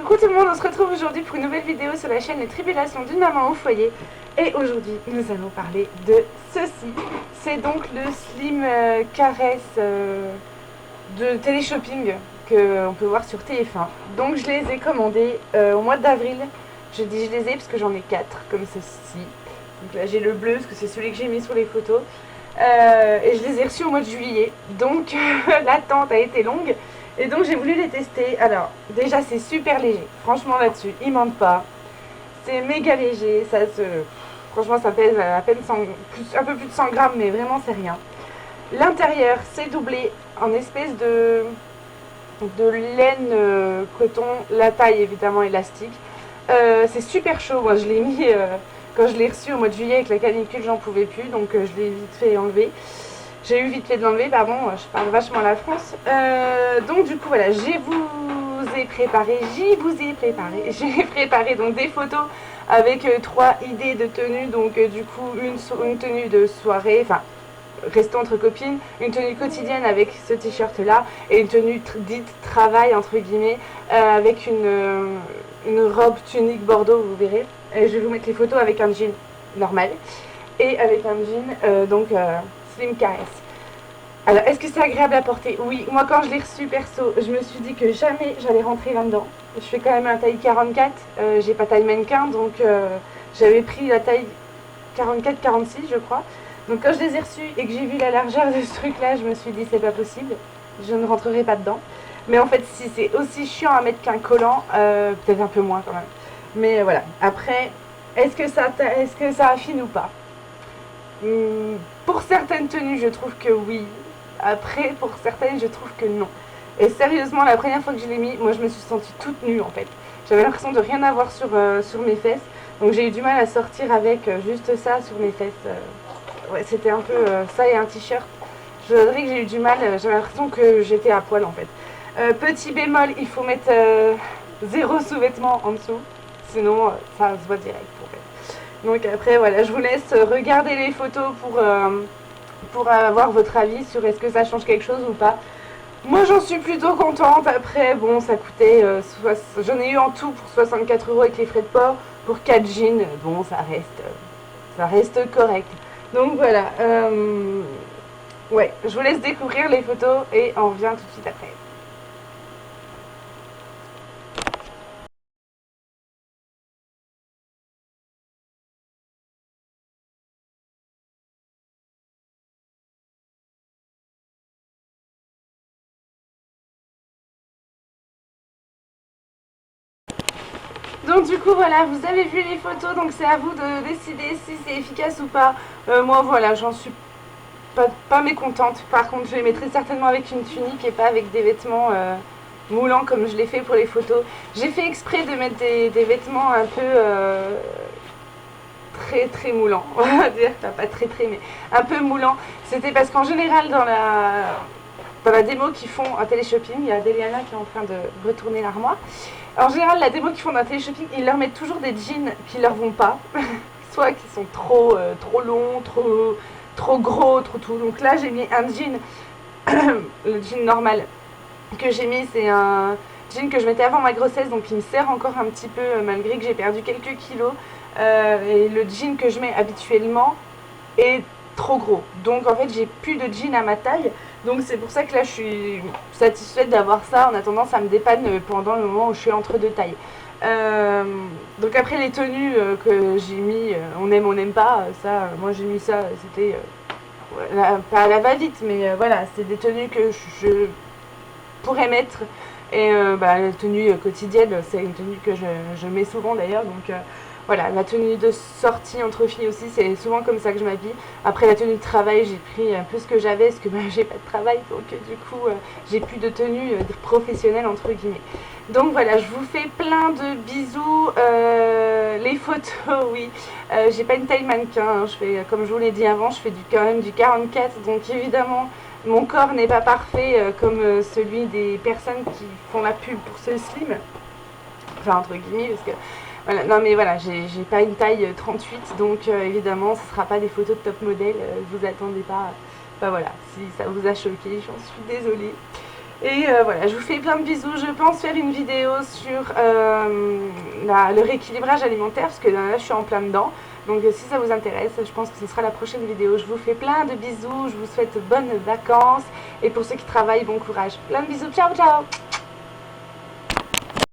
Coucou tout le monde, on se retrouve aujourd'hui pour une nouvelle vidéo sur la chaîne Les Tribulations d'une maman au foyer. Et aujourd'hui, nous allons parler de ceci. C'est donc le Slim Caress de téléshopping qu'on peut voir sur TF1. Donc je les ai commandés au mois d'avril. Je dis je les ai parce que j'en ai 4 comme ceci. Donc là j'ai le bleu parce que c'est celui que j'ai mis sur les photos. Et je les ai reçus au mois de juillet. Donc l'attente a été longue. Et donc j'ai voulu les tester. Alors déjà c'est super léger. Franchement là-dessus, ils mentent pas. C'est méga léger. Franchement ça pèse à peine 100, un peu plus de 100 grammes, mais vraiment c'est rien. L'intérieur c'est doublé en espèce de laine coton. La taille évidemment élastique. C'est super chaud. Moi je l'ai mis quand je l'ai reçu au mois de juillet avec la canicule, j'en pouvais plus. Donc je l'ai vite fait enlever. J'ai eu vite fait de l'enlever, pardon, je parle vachement la France. Donc du coup voilà, j'ai préparé donc des photos avec 3 idées de tenues. Donc du coup une tenue de soirée, enfin restant entre copines, une tenue quotidienne avec ce t-shirt là et une tenue dite travail entre guillemets avec une robe tunique bordeaux, vous verrez. Et je vais vous mettre les photos avec un jean normal et avec un jean Slim Caress. Alors, est-ce que c'est agréable à porter? Oui, moi quand je l'ai reçu perso, je me suis dit que jamais j'allais rentrer là-dedans. Je fais quand même un taille 44, j'ai pas taille mannequin, donc j'avais pris la taille 44-46 je crois. Donc quand je les ai reçus et que j'ai vu la largeur de ce truc-là, je me suis dit c'est pas possible, je ne rentrerai pas dedans. Mais en fait, si c'est aussi chiant à mettre qu'un collant, peut-être un peu moins quand même. Mais voilà, après, est-ce que ça affine ou pas? Pour certaines tenues, je trouve que oui. Après, pour certaines, je trouve que non. Et sérieusement, la première fois que je l'ai mis, moi, je me suis sentie toute nue, en fait. J'avais l'impression de rien avoir sur mes fesses. Donc, j'ai eu du mal à sortir avec juste ça sur mes fesses. Ouais, c'était un peu ça et un t-shirt. Je dirais que j'ai eu du mal. J'avais l'impression que j'étais à poil, en fait. Petit bémol, il faut mettre 0 sous-vêtements en dessous. Sinon, ça se voit direct, en fait. Donc après voilà, je vous laisse regarder les photos pour avoir votre avis sur est-ce que ça change quelque chose ou pas. Moi j'en suis plutôt contente. Après bon, ça coûtait, j'en ai eu en tout pour 64 € avec les frais de port. Pour 4 jeans, bon ça reste correct. Donc voilà, ouais, je vous laisse découvrir les photos et on revient tout de suite après. Donc du coup voilà, vous avez vu les photos, donc c'est à vous de décider si c'est efficace ou pas. Moi voilà, j'en suis pas mécontente. Par contre, je les mettrai certainement avec une tunique et pas avec des vêtements moulants comme je l'ai fait pour les photos. J'ai fait exprès de mettre des vêtements un peu très moulants, on va dire, enfin, pas très mais un peu moulants. C'était parce qu'en général dans la démo qu'ils font en téléshopping, il y a Deliana qui est en train de retourner l'armoire. En général, la démo qu'ils font dans téléshopping, ils leur mettent toujours des jeans qui leur vont pas, soit qui sont trop longs, trop gros, trop tout. Donc là, j'ai mis un jean, le jean normal que j'ai mis, c'est un jean que je mettais avant ma grossesse, donc il me sert encore un petit peu malgré que j'ai perdu quelques kilos. Et le jean que je mets habituellement est trop gros. Donc en fait, j'ai plus de jean à ma taille. Donc c'est pour ça que là, je suis satisfaite d'avoir ça. En attendant, ça me dépanne pendant le moment où je suis entre deux tailles. Donc après les tenues que j'ai mis, on aime, on n'aime pas, ça, moi j'ai mis ça, c'était pas à la va-vite, mais voilà, c'est des tenues que je pourrais mettre. Et la tenue quotidienne, c'est une tenue que je mets souvent d'ailleurs, donc voilà, la tenue de sortie entre filles aussi, c'est souvent comme ça que je m'habille. Après la tenue de travail, j'ai pris un peu ce que j'avais, parce que j'ai pas de travail, donc du coup j'ai plus de tenue professionnelle entre guillemets. Donc voilà, je vous fais plein de bisous. Les photos, oui, j'ai pas une taille mannequin, hein. Je fais, comme je vous l'ai dit avant, je fais quand même du 44, donc évidemment mon corps n'est pas parfait comme celui des personnes qui font la pub pour ce slim, enfin entre guillemets, parce que voilà, non mais voilà, j'ai pas une taille 38, donc évidemment ce sera pas des photos de top modèle, vous attendez pas, enfin voilà, si ça vous a choqué, j'en suis désolée. Et voilà, je vous fais plein de bisous. Je pense faire une vidéo sur le rééquilibrage alimentaire parce que là je suis en plein dedans. Donc si ça vous intéresse, je pense que ce sera la prochaine vidéo. Je vous fais plein de bisous, je vous souhaite bonnes vacances. Et pour ceux qui travaillent, bon courage. Plein de bisous, ciao ciao.